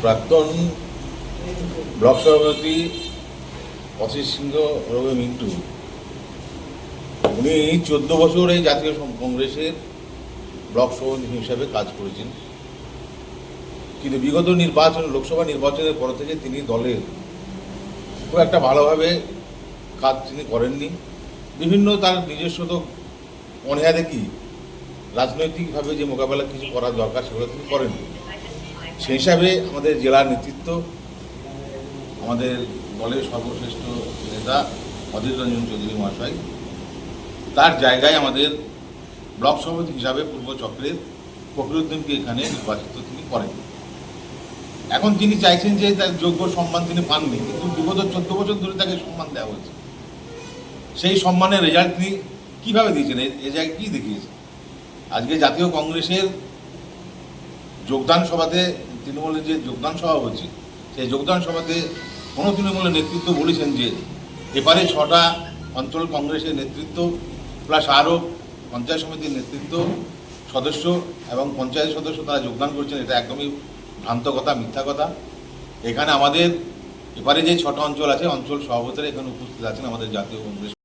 প্রাক্তন ব্লক সভাপতি অসিত সিংহ রবি মিন্টু উনি 14 বছর এই জাতীয় কংগ্রেসের ব্লক সভাপতি হিসাবে কাজ করেছেন, কিন্তু বিগত লোকসভা নির্বাচনের পর থেকে তিনি দলের খুব একটা ভালোভাবে কাজ তিনি করেননি। বিভিন্ন তার নিজস্ব তো অনীহা দেখি রাজনৈতিকভাবে যে মোকাবেলা কিছু করার দরকার সেগুলো তিনি করেননি। সেই হিসাবে আমাদের জেলার নেতৃত্ব, আমাদের দলের সর্বশ্রেষ্ঠ নেতা অধীর রঞ্জন চৌধুরী মহাশয়, তার জায়গায় আমাদের ব্লক সভাপতি হিসাবে পূর্ব চক্রের ফখরুদ্দিনকে এখানে নির্বাচিত তিনি করেন। এখন তিনি চাইছেন যে তার যোগ্য সম্মান তিনি পাননি, কিন্তু বিগত 14 বছর ধরে তাকে সম্মান দেওয়া হয়েছে। সেই সম্মানের রেজাল্ট তিনি কীভাবে দিয়েছেন, এ জায়গায় কী দেখিয়েছেন? আজকে জাতীয় কংগ্রেসের যোগদান সভাতে তৃণমূলের যে যোগদান সভা হচ্ছে, সেই যোগদান সভাতে কোনো তৃণমূলের নেতৃত্ব বলেছেন যে এপারে 6টা অঞ্চল কংগ্রেসের নেতৃত্ব প্লাস আরও পঞ্চায়েত সমিতির নেতৃত্ব সদস্য এবং পঞ্চায়েত সদস্য তারা যোগদান করছেন। এটা একদমই ভ্রান্ত কথা, মিথ্যা কথা। এখানে আমাদের এপারে যে 6টা অঞ্চল আছে, অঞ্চল সভাপতিরা এখানে উপস্থিত আছেন আমাদের জাতীয় কংগ্রেস